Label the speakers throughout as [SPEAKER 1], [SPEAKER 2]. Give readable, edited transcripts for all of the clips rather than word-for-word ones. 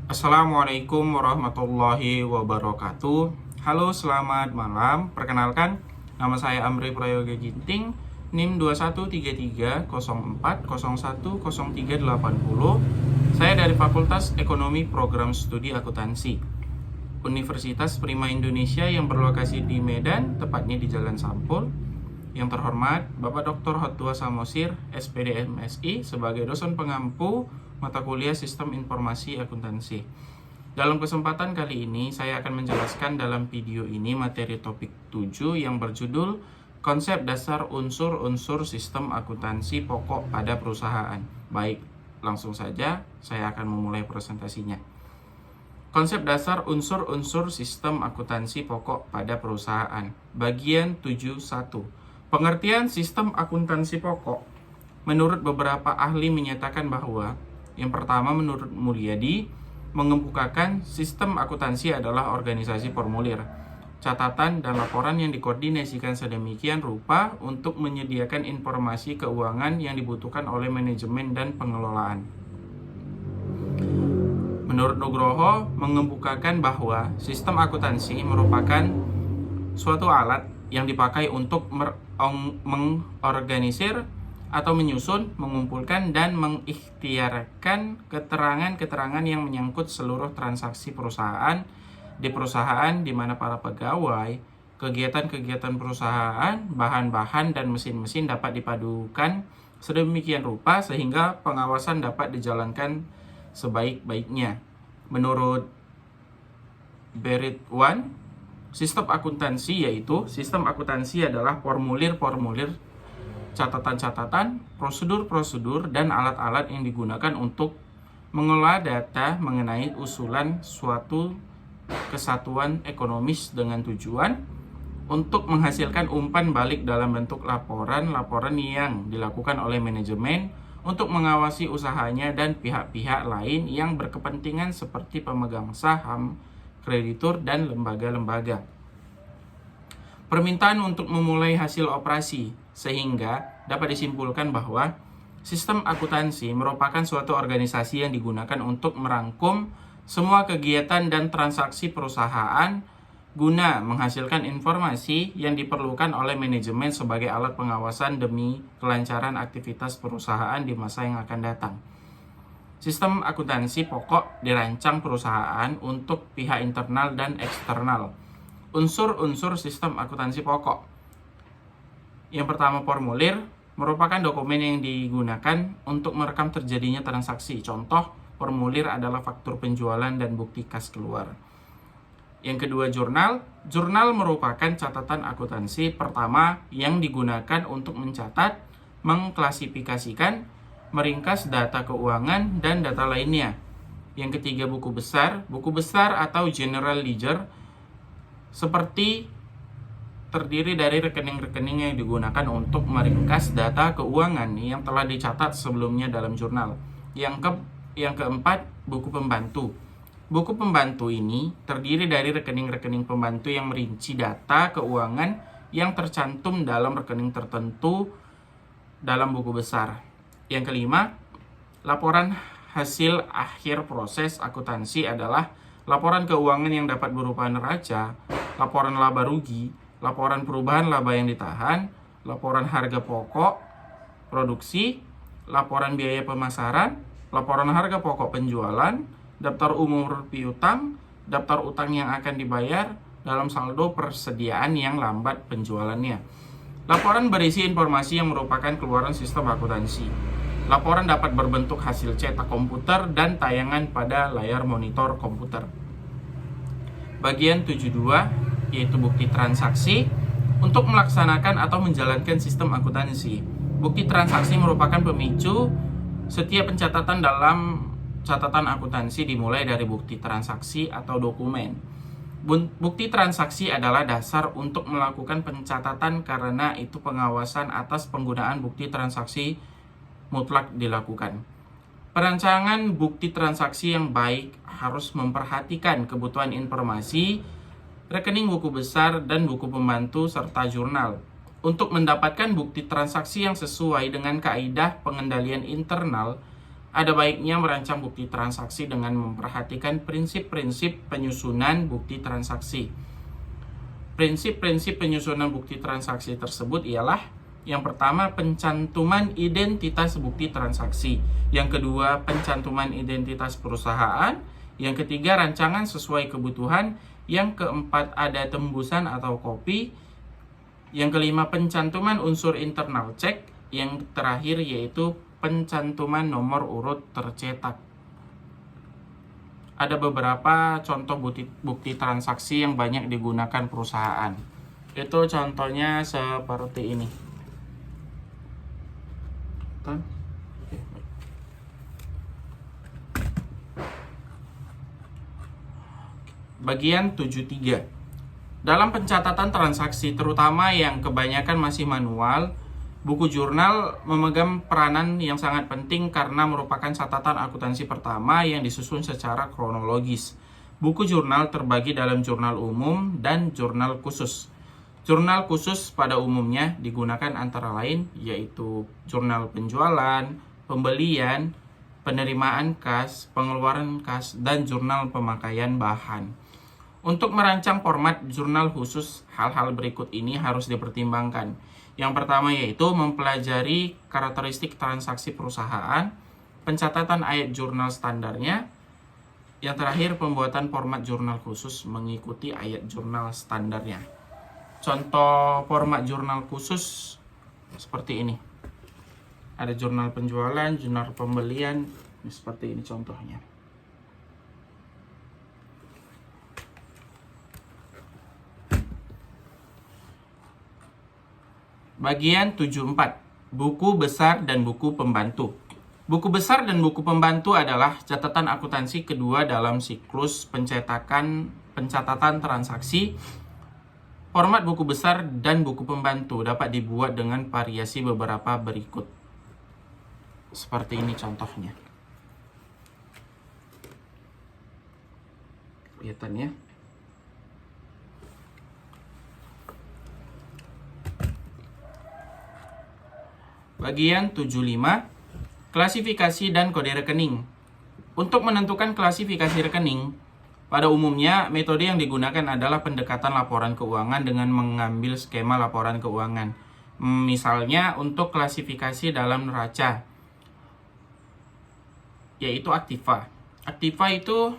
[SPEAKER 1] Assalamualaikum warahmatullahi wabarakatuh. Halo, selamat malam. Perkenalkan, nama saya Amri Prayoga Ginting, NIM 213304010380. Saya dari Fakultas Ekonomi Program Studi Akuntansi Universitas Prima Indonesia yang berlokasi di Medan, tepatnya di Jalan Sampul. Yang terhormat Bapak Dr. Hotwa Samosir, SPD MSI, sebagai dosen pengampu mata kuliah Sistem Informasi Akuntansi. Dalam kesempatan kali ini, saya akan menjelaskan dalam video ini materi topik 7 yang berjudul Konsep Dasar Unsur-Unsur Sistem Akuntansi Pokok pada Perusahaan. Baik, langsung saja saya akan memulai presentasinya. Konsep dasar unsur-unsur sistem akuntansi pokok pada perusahaan. Bagian 7.1. Pengertian sistem akuntansi pokok. Menurut beberapa ahli menyatakan bahwa yang pertama, menurut Mulyadi, mengemukakan sistem akuntansi adalah organisasi formulir, catatan, dan laporan yang dikoordinasikan sedemikian rupa untuk menyediakan informasi keuangan yang dibutuhkan oleh manajemen dan pengelolaan. Menurut Nugroho, mengemukakan bahwa sistem akuntansi merupakan suatu alat yang dipakai untuk mengorganisir atau menyusun, mengumpulkan, dan mengikhtiarkan keterangan-keterangan yang menyangkut seluruh transaksi perusahaan di mana para pegawai, kegiatan-kegiatan perusahaan, bahan-bahan, dan mesin-mesin dapat dipadukan sedemikian rupa sehingga pengawasan dapat dijalankan sebaik-baiknya. Menurut Berit One, sistem akuntansi adalah formulir-formulir, catatan-catatan, prosedur-prosedur, dan alat-alat yang digunakan untuk mengolah data mengenai usulan suatu kesatuan ekonomis dengan tujuan untuk menghasilkan umpan balik dalam bentuk laporan yang dilakukan oleh manajemen untuk mengawasi usahanya dan pihak-pihak lain yang berkepentingan seperti pemegang saham, kreditur, dan lembaga-lembaga. Permintaan untuk memulai hasil operasi, sehingga dapat disimpulkan bahwa sistem akuntansi merupakan suatu organisasi yang digunakan untuk merangkum semua kegiatan dan transaksi perusahaan guna menghasilkan informasi yang diperlukan oleh manajemen sebagai alat pengawasan demi kelancaran aktivitas perusahaan di masa yang akan datang. Sistem akuntansi pokok dirancang perusahaan untuk pihak internal dan eksternal. Unsur-unsur sistem akuntansi pokok. Yang pertama, formulir merupakan dokumen yang digunakan untuk merekam terjadinya transaksi. Contoh, formulir adalah faktur penjualan dan bukti kas keluar. Yang kedua, jurnal. Jurnal merupakan catatan akuntansi pertama yang digunakan untuk mencatat, mengklasifikasikan, meringkas data keuangan, dan data lainnya. Yang ketiga, buku besar. Buku besar atau general ledger seperti terdiri dari rekening-rekening yang digunakan untuk meringkas data keuangan yang telah dicatat sebelumnya dalam jurnal. Yang keempat, buku pembantu. Buku pembantu ini terdiri dari rekening-rekening pembantu yang merinci data keuangan yang tercantum dalam rekening tertentu dalam buku besar. Yang kelima, laporan hasil akhir proses akuntansi adalah laporan keuangan yang dapat berupa neraca, laporan laba rugi, laporan perubahan laba yang ditahan, laporan harga pokok produksi, laporan biaya pemasaran, laporan harga pokok penjualan, daftar umum piutang, daftar utang yang akan dibayar dalam saldo persediaan yang lambat penjualannya. Laporan berisi informasi yang merupakan keluaran sistem akuntansi. Laporan dapat berbentuk hasil cetak komputer dan tayangan pada layar monitor komputer. Bagian 7.2, yaitu bukti transaksi. Untuk melaksanakan atau menjalankan sistem akuntansi, bukti transaksi merupakan pemicu setiap pencatatan dalam catatan akuntansi dimulai dari bukti transaksi atau dokumen. Bukti transaksi adalah dasar untuk melakukan pencatatan karena itu pengawasan atas penggunaan bukti transaksi mutlak dilakukan. Perancangan bukti transaksi yang baik harus memperhatikan kebutuhan informasi, rekening buku besar, dan buku pembantu, serta jurnal. Untuk mendapatkan bukti transaksi yang sesuai dengan kaidah pengendalian internal, Ada baiknya merancang bukti transaksi dengan memperhatikan prinsip-prinsip penyusunan bukti transaksi. Prinsip-prinsip penyusunan bukti transaksi tersebut ialah: yang pertama, pencantuman identitas bukti transaksi. Yang kedua, pencantuman identitas perusahaan. Yang ketiga, rancangan sesuai kebutuhan. Yang keempat, ada tembusan atau kopi. Yang kelima, pencantuman unsur internal cek. Yang terakhir yaitu pencantuman nomor urut tercetak. Ada beberapa contoh bukti transaksi yang banyak digunakan perusahaan. Itu contohnya seperti ini. Bagian 73. Dalam pencatatan transaksi, terutama yang kebanyakan masih manual, buku jurnal memegang peranan yang sangat penting karena merupakan catatan akuntansi pertama yang disusun secara kronologis. Buku jurnal terbagi dalam jurnal umum dan jurnal khusus. Jurnal khusus pada umumnya digunakan antara lain yaitu jurnal penjualan, pembelian, penerimaan kas, pengeluaran kas, dan jurnal pemakaian bahan. Untuk merancang format jurnal khusus, hal-hal berikut ini harus dipertimbangkan. Yang pertama yaitu mempelajari karakteristik transaksi perusahaan, pencatatan ayat jurnal standarnya. Yang terakhir, pembuatan format jurnal khusus mengikuti ayat jurnal standarnya. Contoh format jurnal khusus seperti ini. Ada jurnal penjualan, jurnal pembelian, seperti ini contohnya. Bagian 74. Buku besar dan buku pembantu. Buku besar dan buku pembantu adalah catatan akuntansi kedua dalam siklus pencatatan transaksi. Format buku besar dan buku pembantu dapat dibuat dengan variasi beberapa berikut. Seperti ini contohnya. Kelihatan ya? Bagian 75. Klasifikasi dan kode rekening. Untuk menentukan klasifikasi rekening, pada umumnya metode yang digunakan adalah pendekatan laporan keuangan dengan mengambil skema laporan keuangan. Misalnya untuk klasifikasi dalam neraca, yaitu aktiva. Aktiva itu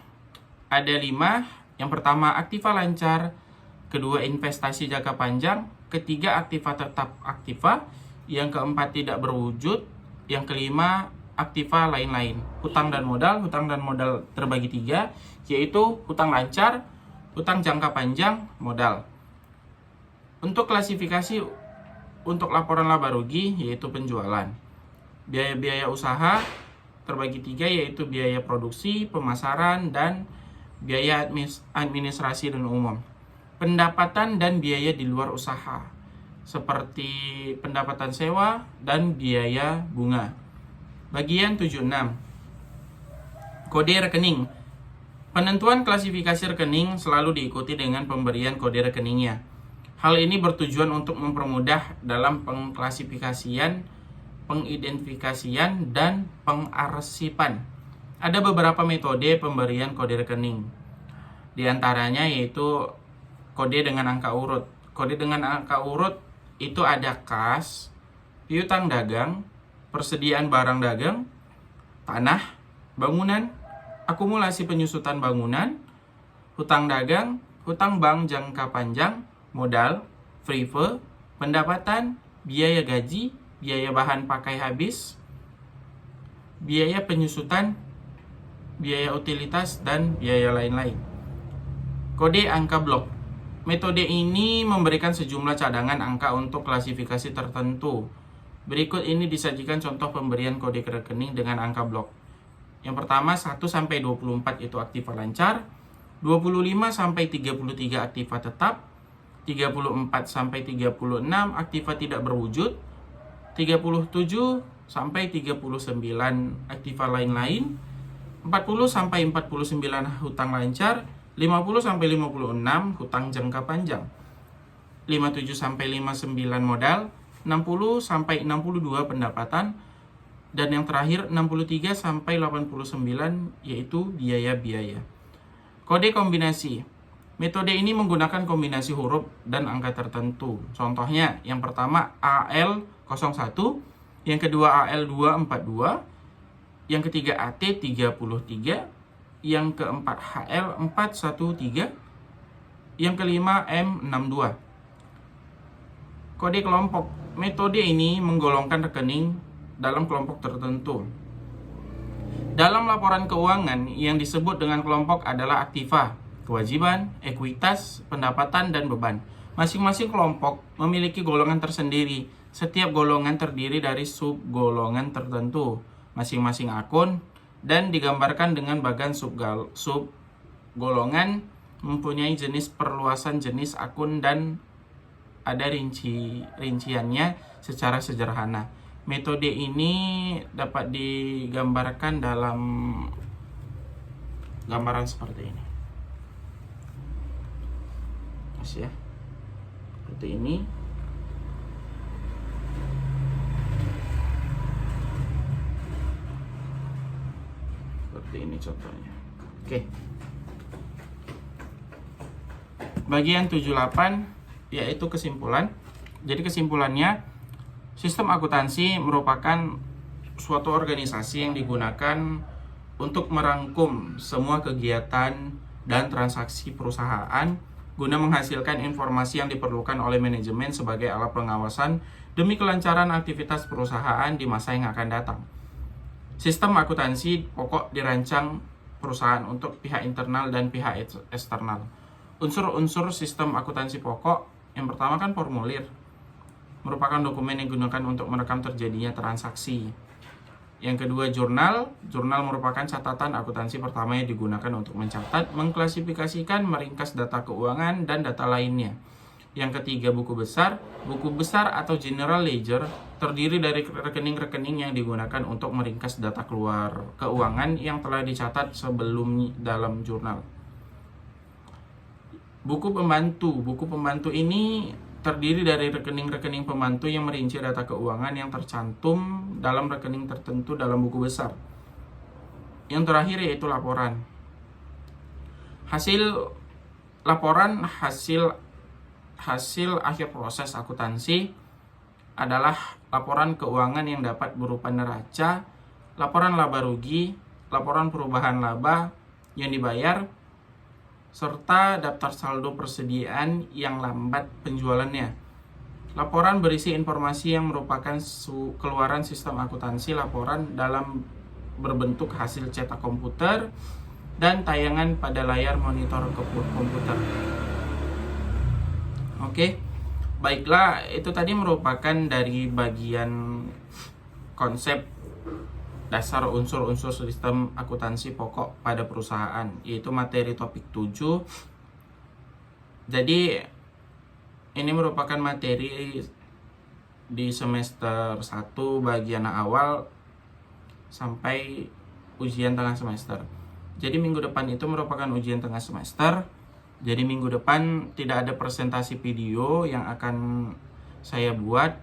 [SPEAKER 1] ada 5. Yang pertama, aktiva lancar. Kedua, investasi jangka panjang. Ketiga, aktiva tetap aktiva. Yang keempat, tidak berwujud. Yang kelima, aktiva lain-lain. Hutang dan modal terbagi 3, yaitu hutang lancar, hutang jangka panjang, modal. Untuk klasifikasi untuk laporan laba rugi, yaitu penjualan. Biaya-biaya usaha terbagi 3, yaitu biaya produksi, pemasaran, dan biaya administrasi dan umum. Pendapatan dan biaya di luar usaha, seperti pendapatan sewa dan biaya bunga. Bagian 76. Kode rekening. Penentuan klasifikasi rekening selalu diikuti dengan pemberian kode rekeningnya. Hal ini bertujuan untuk mempermudah dalam pengklasifikasian, pengidentifikasian, dan pengarsipan. Ada beberapa metode pemberian kode rekening. Di antaranya yaitu kode dengan angka urut. Kode dengan angka urut itu ada kas, piutang dagang, persediaan barang dagang, tanah, bangunan, akumulasi penyusutan bangunan, hutang dagang, hutang bank jangka panjang, modal, FRIFE, pendapatan, biaya gaji, biaya bahan pakai habis, biaya penyusutan, biaya utilitas, dan biaya lain-lain. Kode angka blok. Metode ini memberikan sejumlah cadangan angka untuk klasifikasi tertentu. Berikut ini disajikan contoh pemberian kode rekening dengan angka blok. Yang pertama, 1-24 itu aktiva lancar, 25-33 aktiva tetap, 34-36 aktiva tidak berwujud, 37-39 aktiva lain-lain, 40-49 hutang lancar, 50-56 hutang jangka panjang, 57-59 modal, 60-62 pendapatan, Dan yang terakhir 63 sampai 89 yaitu biaya-biaya. Kode kombinasi. Metode ini menggunakan kombinasi huruf dan angka tertentu. Contohnya, yang pertama AL01, yang kedua AL242, yang ketiga AT33, yang keempat HL413, yang kelima M62. Kode kelompok. Metode ini menggolongkan rekening dalam kelompok tertentu. Dalam laporan keuangan yang disebut dengan kelompok adalah aktiva, kewajiban, ekuitas, pendapatan, dan beban. Masing-masing kelompok memiliki golongan tersendiri. Setiap golongan terdiri dari sub-golongan tertentu, masing-masing akun, dan digambarkan dengan bagan sub-golongan mempunyai jenis perluasan jenis akun dan ada rinciannya secara sederhana. Metode ini dapat digambarkan dalam gambaran seperti ini. Ya, seperti ini. Seperti ini contohnya. Oke. Bagian 78 yaitu kesimpulan. Jadi kesimpulannya, sistem akuntansi merupakan suatu organisasi yang digunakan untuk merangkum semua kegiatan dan transaksi perusahaan guna menghasilkan informasi yang diperlukan oleh manajemen sebagai alat pengawasan demi kelancaran aktivitas perusahaan di masa yang akan datang. Sistem akuntansi pokok dirancang perusahaan untuk pihak internal dan pihak eksternal. Unsur-unsur sistem akuntansi pokok, yang pertama kan formulir, merupakan dokumen yang digunakan untuk merekam terjadinya transaksi. Yang kedua jurnal merupakan catatan akuntansi pertama yang digunakan untuk mencatat, mengklasifikasikan, meringkas data keuangan dan data lainnya. Yang ketiga buku besar atau general ledger terdiri dari rekening-rekening yang digunakan untuk meringkas data keluar keuangan yang telah dicatat sebelum dalam jurnal. Buku pembantu ini terdiri dari rekening-rekening pembantu yang merinci data keuangan yang tercantum dalam rekening tertentu dalam buku besar. Yang terakhir yaitu laporan. Hasil akhir proses akuntansi adalah laporan keuangan yang dapat berupa neraca, laporan laba rugi, laporan perubahan laba yang dibayar, serta daftar saldo persediaan yang lambat penjualannya. Laporan berisi informasi yang merupakan keluaran sistem akuntansi laporan dalam berbentuk hasil cetak komputer dan tayangan pada layar monitor komputer. Oke, baiklah, itu tadi merupakan dari bagian konsep dasar unsur-unsur sistem akuntansi pokok pada perusahaan, yaitu materi topik 7. Jadi ini merupakan materi di semester 1 bagian awal sampai ujian tengah semester. Jadi minggu depan itu merupakan ujian tengah semester. Jadi minggu depan tidak ada presentasi video yang akan saya buat,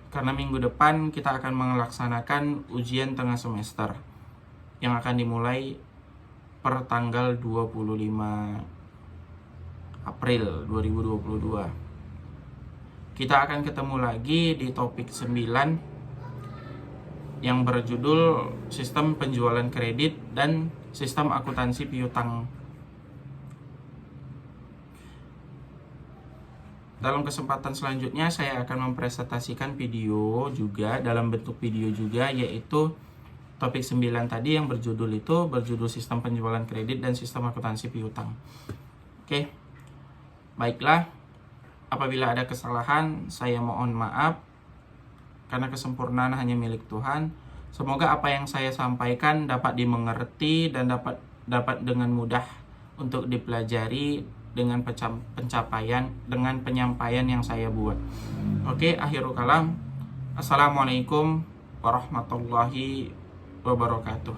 [SPEAKER 1] karena minggu depan kita akan melaksanakan ujian tengah semester yang akan dimulai per tanggal 25 April 2022. Kita akan ketemu lagi di topik 9 yang berjudul sistem penjualan kredit dan sistem akuntansi piutang. Dalam kesempatan selanjutnya saya akan mempresentasikan video juga, dalam bentuk video juga, yaitu topik 9 tadi yang berjudul sistem penjualan kredit dan sistem akuntansi piutang. Oke. Baiklah, apabila ada kesalahan saya mohon maaf, karena kesempurnaan hanya milik Tuhan. Semoga apa yang saya sampaikan dapat dimengerti dan dapat dengan mudah untuk dipelajari dengan penyampaian yang saya buat. Oke, akhirul kalam. Assalamualaikum warahmatullahi wabarakatuh.